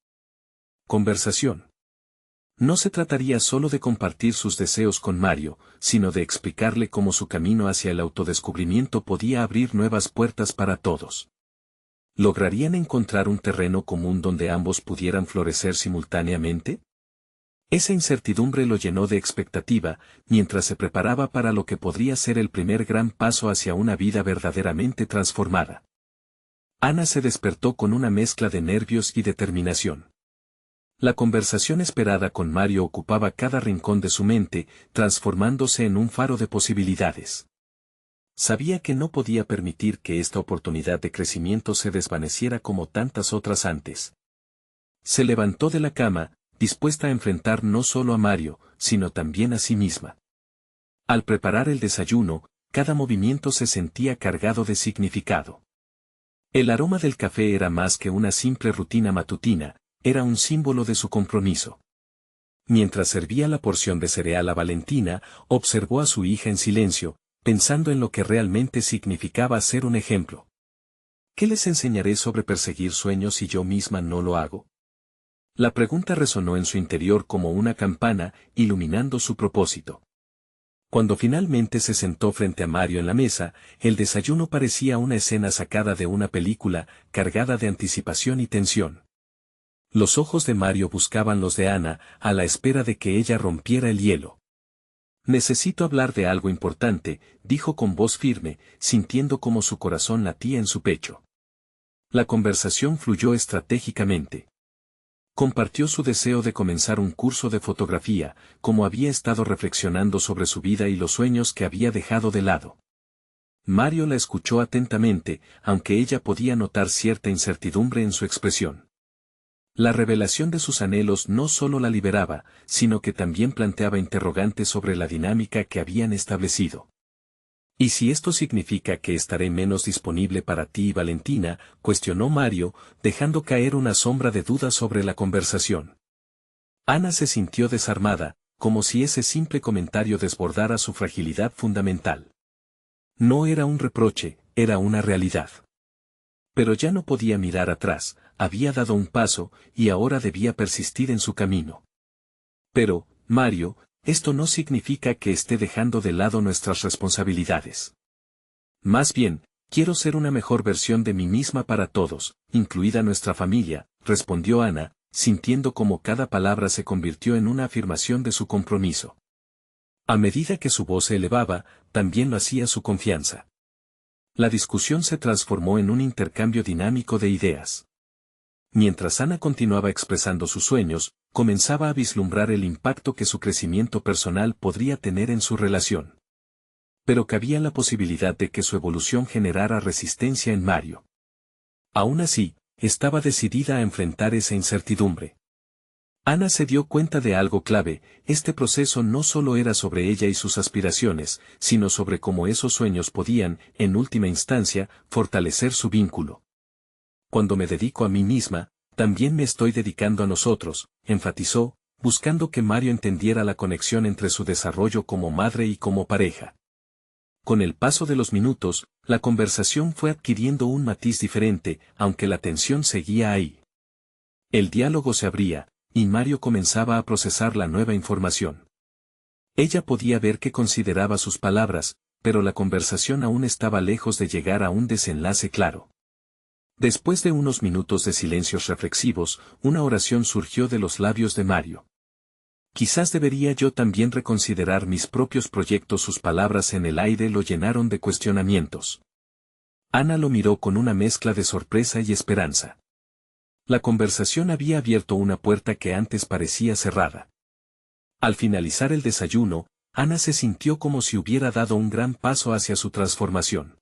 conversación. No se trataría solo de compartir sus deseos con Mario, sino de explicarle cómo su camino hacia el autodescubrimiento podía abrir nuevas puertas para todos. ¿Lograrían encontrar un terreno común donde ambos pudieran florecer simultáneamente? Esa incertidumbre lo llenó de expectativa, mientras se preparaba para lo que podría ser el primer gran paso hacia una vida verdaderamente transformada. Ana se despertó con una mezcla de nervios y determinación. La conversación esperada con Mario ocupaba cada rincón de su mente, transformándose en un faro de posibilidades. Sabía que no podía permitir que esta oportunidad de crecimiento se desvaneciera como tantas otras antes. Se levantó de la cama, dispuesta a enfrentar no solo a Mario, sino también a sí misma. Al preparar el desayuno, cada movimiento se sentía cargado de significado. El aroma del café era más que una simple rutina matutina, era un símbolo de su compromiso. Mientras servía la porción de cereal a Valentina, observó a su hija en silencio, pensando en lo que realmente significaba ser un ejemplo. ¿Qué les enseñaré sobre perseguir sueños si yo misma no lo hago? La pregunta resonó en su interior como una campana, iluminando su propósito. Cuando finalmente se sentó frente a Mario en la mesa, el desayuno parecía una escena sacada de una película, cargada de anticipación y tensión. Los ojos de Mario buscaban los de Ana, a la espera de que ella rompiera el hielo. Necesito hablar de algo importante, dijo con voz firme, sintiendo como su corazón latía en su pecho. La conversación fluyó estratégicamente. Compartió su deseo de comenzar un curso de fotografía, como había estado reflexionando sobre su vida y los sueños que había dejado de lado. Mario la escuchó atentamente, aunque ella podía notar cierta incertidumbre en su expresión. La revelación de sus anhelos no solo la liberaba, sino que también planteaba interrogantes sobre la dinámica que habían establecido. ¿Y si esto significa que estaré menos disponible para ti y Valentina?, cuestionó Mario, dejando caer una sombra de duda sobre la conversación. Ana se sintió desarmada, como si ese simple comentario desbordara su fragilidad fundamental. No era un reproche, era una realidad. Pero ya no podía mirar atrás, había dado un paso, y ahora debía persistir en su camino. Pero, Mario, esto no significa que esté dejando de lado nuestras responsabilidades. Más bien, quiero ser una mejor versión de mí misma para todos, incluida nuestra familia, respondió Ana, sintiendo como cada palabra se convirtió en una afirmación de su compromiso. A medida que su voz se elevaba, también lo hacía su confianza. La discusión se transformó en un intercambio dinámico de ideas. Mientras Ana continuaba expresando sus sueños, comenzaba a vislumbrar el impacto que su crecimiento personal podría tener en su relación. Pero cabía la posibilidad de que su evolución generara resistencia en Mario. Aún así, estaba decidida a enfrentar esa incertidumbre. Ana se dio cuenta de algo clave: este proceso no solo era sobre ella y sus aspiraciones, sino sobre cómo esos sueños podían, en última instancia, fortalecer su vínculo. Cuando me dedico a mí misma, también me estoy dedicando a nosotros, enfatizó, buscando que Mario entendiera la conexión entre su desarrollo como madre y como pareja. Con el paso de los minutos, la conversación fue adquiriendo un matiz diferente, aunque la tensión seguía ahí. El diálogo se abría, y Mario comenzaba a procesar la nueva información. Ella podía ver que consideraba sus palabras, pero la conversación aún estaba lejos de llegar a un desenlace claro. Después de unos minutos de silencios reflexivos, una oración surgió de los labios de Mario. Quizás debería yo también reconsiderar mis propios proyectos. Sus palabras en el aire lo llenaron de cuestionamientos. Ana lo miró con una mezcla de sorpresa y esperanza. La conversación había abierto una puerta que antes parecía cerrada. Al finalizar el desayuno, Ana se sintió como si hubiera dado un gran paso hacia su transformación.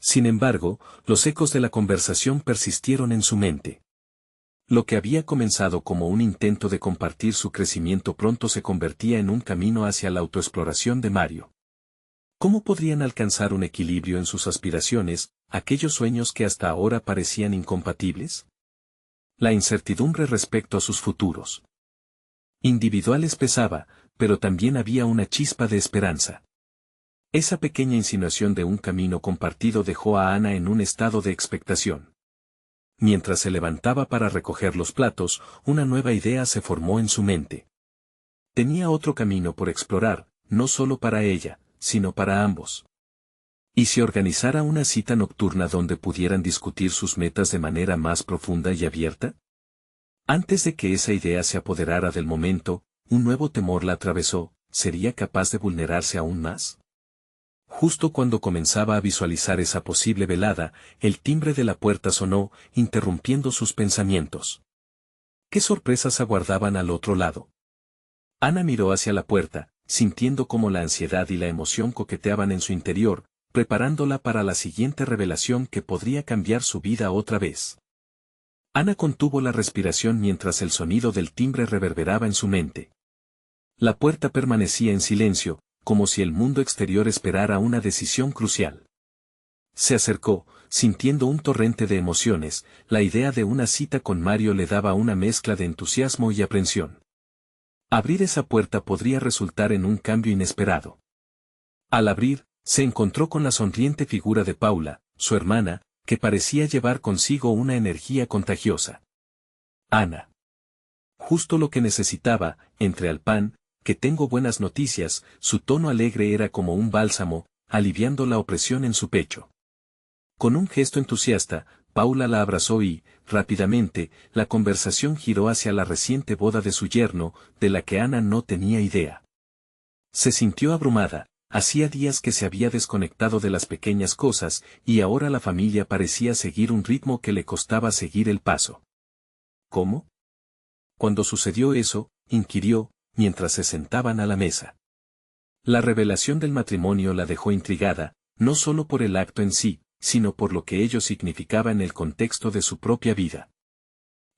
Sin embargo, los ecos de la conversación persistieron en su mente. Lo que había comenzado como un intento de compartir su crecimiento pronto se convertía en un camino hacia la autoexploración de Mario. ¿Cómo podrían alcanzar un equilibrio en sus aspiraciones, aquellos sueños que hasta ahora parecían incompatibles? La incertidumbre respecto a sus futuros individuales pesaba, pero también había una chispa de esperanza. Esa pequeña insinuación de un camino compartido dejó a Ana en un estado de expectación. Mientras se levantaba para recoger los platos, una nueva idea se formó en su mente. Tenía otro camino por explorar, no solo para ella, sino para ambos. ¿Y si organizara una cita nocturna donde pudieran discutir sus metas de manera más profunda y abierta? Antes de que esa idea se apoderara del momento, un nuevo temor la atravesó: ¿sería capaz de vulnerarse aún más? Justo cuando comenzaba a visualizar esa posible velada, el timbre de la puerta sonó, interrumpiendo sus pensamientos. ¿Qué sorpresas aguardaban al otro lado? Ana miró hacia la puerta, sintiendo cómo la ansiedad y la emoción coqueteaban en su interior, preparándola para la siguiente revelación que podría cambiar su vida otra vez. Ana contuvo la respiración mientras el sonido del timbre reverberaba en su mente. La puerta permanecía en silencio, como si el mundo exterior esperara una decisión crucial. Se acercó, sintiendo un torrente de emociones. La idea de una cita con Mario le daba una mezcla de entusiasmo y aprensión. Abrir esa puerta podría resultar en un cambio inesperado. Al abrir, se encontró con la sonriente figura de Paula, su hermana, que parecía llevar consigo una energía contagiosa. Ana. Justo lo que necesitaba. Entré al pan, que tengo buenas noticias. Su tono alegre era como un bálsamo, aliviando la opresión en su pecho. Con un gesto entusiasta, Paula la abrazó y, rápidamente, la conversación giró hacia la reciente boda de su yerno, de la que Ana no tenía idea. Se sintió abrumada, hacía días que se había desconectado de las pequeñas cosas, y ahora la familia parecía seguir un ritmo que le costaba seguir el paso. ¿Cómo? Cuando sucedió eso, inquirió, mientras se sentaban a la mesa. La revelación del matrimonio la dejó intrigada, no solo por el acto en sí, sino por lo que ello significaba en el contexto de su propia vida.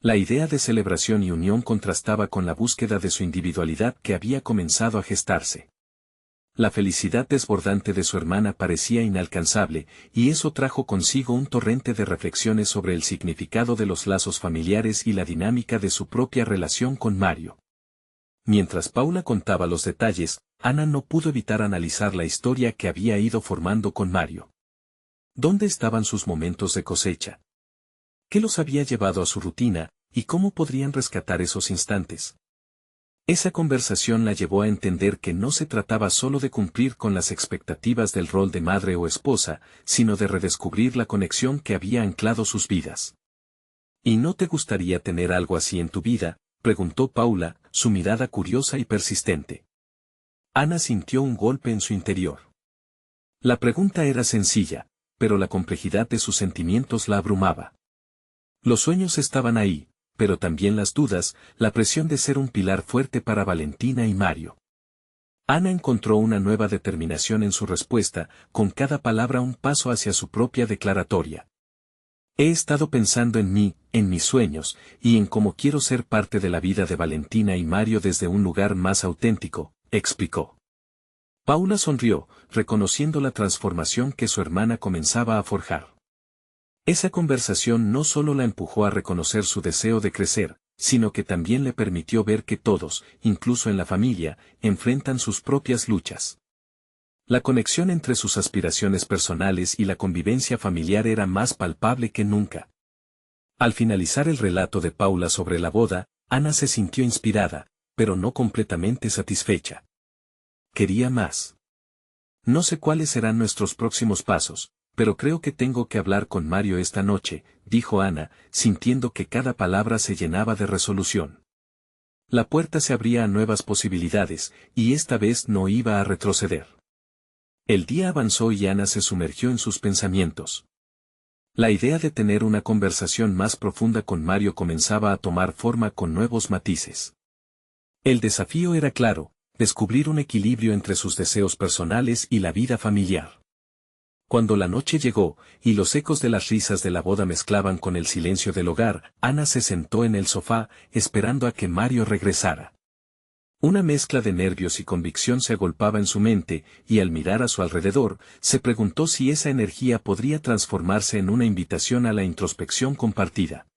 La idea de celebración y unión contrastaba con la búsqueda de su individualidad que había comenzado a gestarse. La felicidad desbordante de su hermana parecía inalcanzable, y eso trajo consigo un torrente de reflexiones sobre el significado de los lazos familiares y la dinámica de su propia relación con Mario. Mientras Paula contaba los detalles, Ana no pudo evitar analizar la historia que había ido formando con Mario. ¿Dónde estaban sus momentos de cosecha? ¿Qué los había llevado a su rutina, y cómo podrían rescatar esos instantes? Esa conversación la llevó a entender que no se trataba solo de cumplir con las expectativas del rol de madre o esposa, sino de redescubrir la conexión que había anclado sus vidas. ¿Y no te gustaría tener algo así en tu vida?, preguntó Paula, su mirada curiosa y persistente. Ana sintió un golpe en su interior. La pregunta era sencilla, pero la complejidad de sus sentimientos la abrumaba. Los sueños estaban ahí, pero también las dudas, la presión de ser un pilar fuerte para Valentina y Mario. Ana encontró una nueva determinación en su respuesta, con cada palabra un paso hacia su propia declaratoria. He estado pensando en mí, en mis sueños, y en cómo quiero ser parte de la vida de Valentina y Mario desde un lugar más auténtico, explicó. Paula sonrió, reconociendo la transformación que su hermana comenzaba a forjar. Esa conversación no solo la empujó a reconocer su deseo de crecer, sino que también le permitió ver que todos, incluso en la familia, enfrentan sus propias luchas. La conexión entre sus aspiraciones personales y la convivencia familiar era más palpable que nunca. Al finalizar el relato de Paula sobre la boda, Ana se sintió inspirada, pero no completamente satisfecha. Quería más. No sé cuáles serán nuestros próximos pasos, pero creo que tengo que hablar con Mario esta noche, dijo Ana, sintiendo que cada palabra se llenaba de resolución. La puerta se abría a nuevas posibilidades, y esta vez no iba a retroceder. El día avanzó y Ana se sumergió en sus pensamientos. La idea de tener una conversación más profunda con Mario comenzaba a tomar forma con nuevos matices. El desafío era claro: descubrir un equilibrio entre sus deseos personales y la vida familiar. Cuando la noche llegó, y los ecos de las risas de la boda mezclaban con el silencio del hogar, Ana se sentó en el sofá, esperando a que Mario regresara. Una mezcla de nervios y convicción se agolpaba en su mente, y al mirar a su alrededor, se preguntó si esa energía podría transformarse en una invitación a la introspección compartida.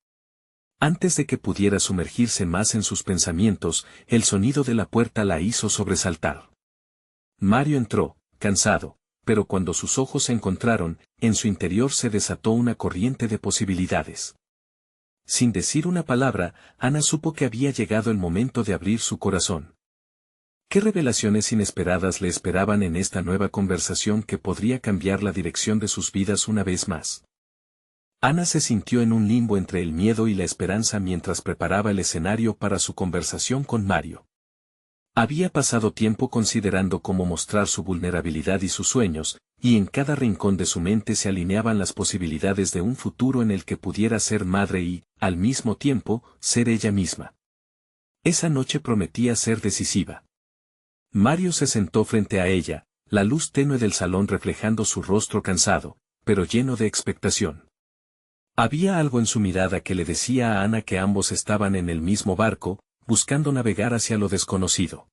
Antes de que pudiera sumergirse más en sus pensamientos, el sonido de la puerta la hizo sobresaltar. Mario entró, cansado, pero cuando sus ojos se encontraron, en su interior se desató una corriente de posibilidades. Sin decir una palabra, Ana supo que había llegado el momento de abrir su corazón. ¿Qué revelaciones inesperadas le esperaban en esta nueva conversación que podría cambiar la dirección de sus vidas una vez más? Ana se sintió en un limbo entre el miedo y la esperanza mientras preparaba el escenario para su conversación con Mario. Había pasado tiempo considerando cómo mostrar su vulnerabilidad y sus sueños, y en cada rincón de su mente se alineaban las posibilidades de un futuro en el que pudiera ser madre y, al mismo tiempo, ser ella misma. Esa noche prometía ser decisiva. Mario se sentó frente a ella, la luz tenue del salón reflejando su rostro cansado, pero lleno de expectación. Había algo en su mirada que le decía a Ana que ambos estaban en el mismo barco, buscando navegar hacia lo desconocido.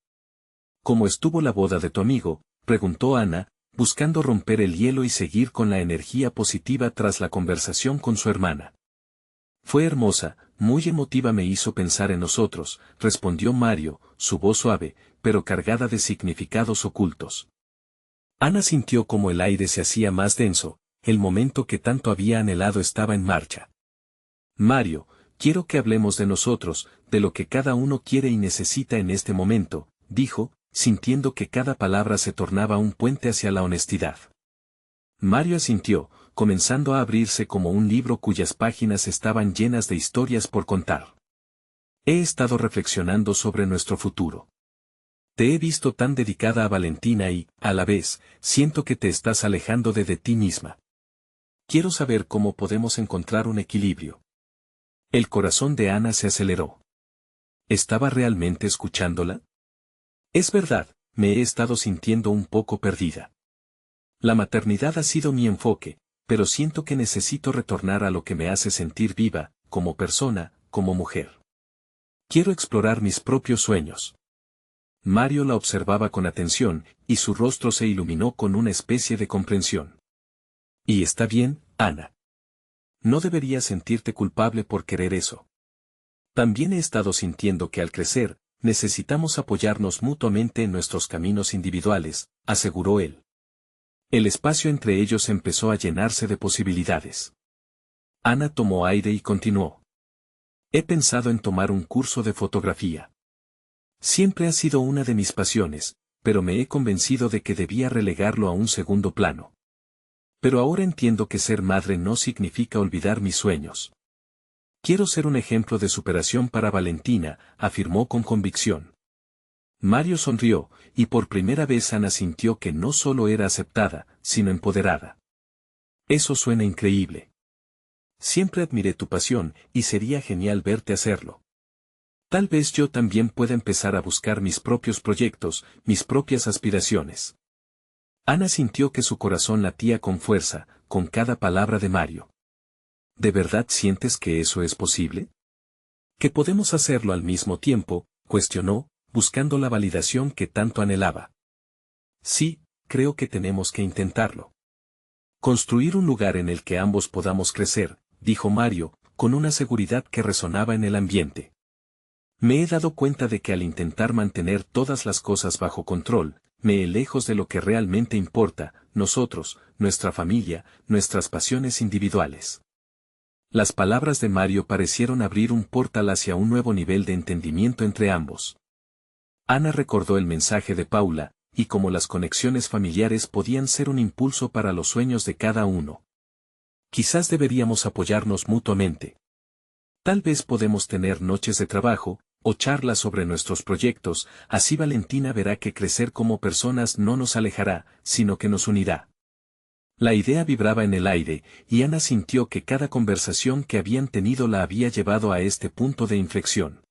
¿Cómo estuvo la boda de tu amigo?, preguntó Ana, buscando romper el hielo y seguir con la energía positiva tras la conversación con su hermana. Fue hermosa, muy emotiva, me hizo pensar en nosotros, respondió Mario, su voz suave, pero cargada de significados ocultos. Ana sintió como el aire se hacía más denso. El momento que tanto había anhelado estaba en marcha. Mario, quiero que hablemos de nosotros, de lo que cada uno quiere y necesita en este momento, dijo, sintiendo que cada palabra se tornaba un puente hacia la honestidad. Mario asintió, comenzando a abrirse como un libro cuyas páginas estaban llenas de historias por contar. He estado reflexionando sobre nuestro futuro. Te he visto tan dedicada a Valentina y, a la vez, siento que te estás alejando de ti misma. Quiero saber cómo podemos encontrar un equilibrio. El corazón de Ana se aceleró. ¿Estaba realmente escuchándola? Es verdad, me he estado sintiendo un poco perdida. La maternidad ha sido mi enfoque, pero siento que necesito retornar a lo que me hace sentir viva, como persona, como mujer. Quiero explorar mis propios sueños. Mario la observaba con atención, y su rostro se iluminó con una especie de comprensión. Y está bien, Ana. No deberías sentirte culpable por querer eso. También he estado sintiendo que al crecer, necesitamos apoyarnos mutuamente en nuestros caminos individuales, aseguró él. El espacio entre ellos empezó a llenarse de posibilidades. Ana tomó aire y continuó. He pensado en tomar un curso de fotografía. Siempre ha sido una de mis pasiones, pero me he convencido de que debía relegarlo a un segundo plano. Pero ahora entiendo que ser madre no significa olvidar mis sueños. Quiero ser un ejemplo de superación para Valentina, afirmó con convicción. Mario sonrió, y por primera vez Ana sintió que no solo era aceptada, sino empoderada. Eso suena increíble. Siempre admiré tu pasión, y sería genial verte hacerlo. Tal vez yo también pueda empezar a buscar mis propios proyectos, mis propias aspiraciones. Ana sintió que su corazón latía con fuerza, con cada palabra de Mario. ¿De verdad sientes que eso es posible? ¿Que podemos hacerlo al mismo tiempo?, cuestionó, buscando la validación que tanto anhelaba. Sí, creo que tenemos que intentarlo. Construir un lugar en el que ambos podamos crecer, dijo Mario, con una seguridad que resonaba en el ambiente. Me he dado cuenta de que al intentar mantener todas las cosas bajo control, me he lejos de lo que realmente importa, nosotros, nuestra familia, nuestras pasiones individuales. Las palabras de Mario parecieron abrir un portal hacia un nuevo nivel de entendimiento entre ambos. Ana recordó el mensaje de Paula, y cómo las conexiones familiares podían ser un impulso para los sueños de cada uno. Quizás deberíamos apoyarnos mutuamente. Tal vez podemos tener noches de trabajo, o charlas sobre nuestros proyectos, así Valentina verá que crecer como personas no nos alejará, sino que nos unirá. La idea vibraba en el aire, y Ana sintió que cada conversación que habían tenido la había llevado a este punto de inflexión.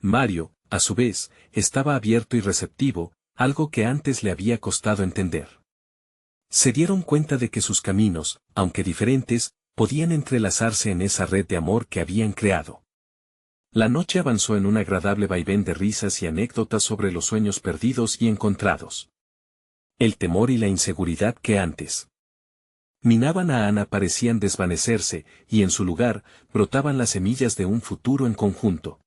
Mario, a su vez, estaba abierto y receptivo, algo que antes le había costado entender. Se dieron cuenta de que sus caminos, aunque diferentes, podían entrelazarse en esa red de amor que habían creado. La noche avanzó en un agradable vaivén de risas y anécdotas sobre los sueños perdidos y encontrados. El temor y la inseguridad que antes minaban a Ana parecían desvanecerse, y en su lugar, brotaban las semillas de un futuro en conjunto.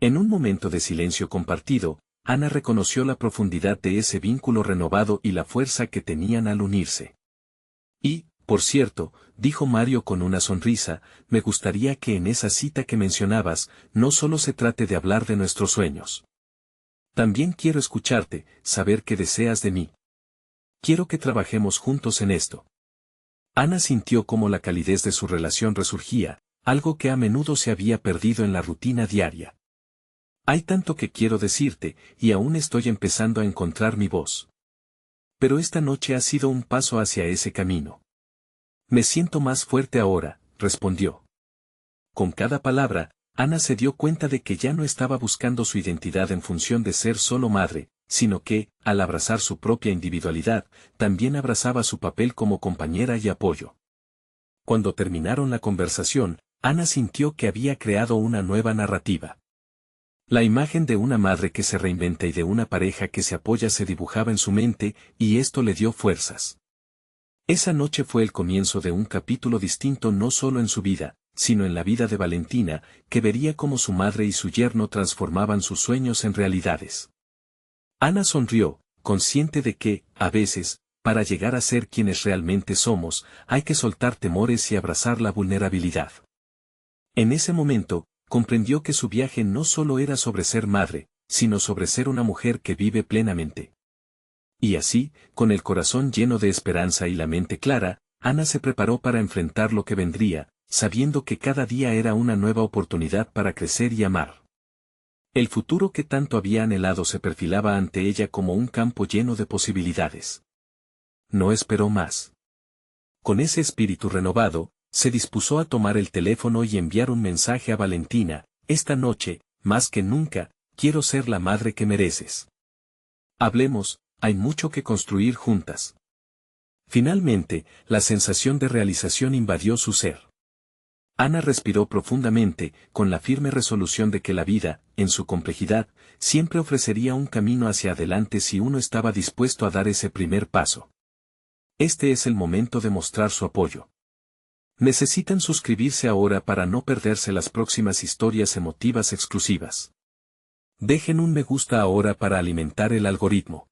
En un momento de silencio compartido, Ana reconoció la profundidad de ese vínculo renovado y la fuerza que tenían al unirse. Y, por cierto, dijo Mario con una sonrisa, me gustaría que en esa cita que mencionabas, no solo se trate de hablar de nuestros sueños. También quiero escucharte, saber qué deseas de mí. Quiero que trabajemos juntos en esto. Ana sintió cómo la calidez de su relación resurgía, algo que a menudo se había perdido en la rutina diaria. Hay tanto que quiero decirte, y aún estoy empezando a encontrar mi voz. Pero esta noche ha sido un paso hacia ese camino. Me siento más fuerte ahora, respondió. Con cada palabra, Ana se dio cuenta de que ya no estaba buscando su identidad en función de ser solo madre, sino que, al abrazar su propia individualidad, también abrazaba su papel como compañera y apoyo. Cuando terminaron la conversación, Ana sintió que había creado una nueva narrativa. La imagen de una madre que se reinventa y de una pareja que se apoya se dibujaba en su mente, y esto le dio fuerzas. Esa noche fue el comienzo de un capítulo distinto no solo en su vida, sino en la vida de Valentina, que vería cómo su madre y su yerno transformaban sus sueños en realidades. Ana sonrió, consciente de que, a veces, para llegar a ser quienes realmente somos, hay que soltar temores y abrazar la vulnerabilidad. En ese momento, comprendió que su viaje no solo era sobre ser madre, sino sobre ser una mujer que vive plenamente. Y así, con el corazón lleno de esperanza y la mente clara, Ana se preparó para enfrentar lo que vendría, sabiendo que cada día era una nueva oportunidad para crecer y amar. El futuro que tanto había anhelado se perfilaba ante ella como un campo lleno de posibilidades. No esperó más. Con ese espíritu renovado, se dispuso a tomar el teléfono y enviar un mensaje a Valentina: esta noche, más que nunca, quiero ser la madre que mereces. Hablemos, hay mucho que construir juntas. Finalmente, la sensación de realización invadió su ser. Ana respiró profundamente, con la firme resolución de que la vida, en su complejidad, siempre ofrecería un camino hacia adelante si uno estaba dispuesto a dar ese primer paso. Este es el momento de mostrar su apoyo. Necesitan suscribirse ahora para no perderse las próximas historias emotivas exclusivas. Dejen un me gusta ahora para alimentar el algoritmo.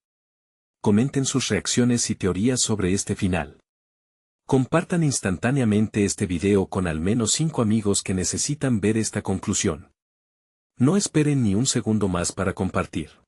Comenten sus reacciones y teorías sobre este final. Compartan instantáneamente este video con al menos 5 amigos que necesitan ver esta conclusión. No esperen ni un segundo más para compartir.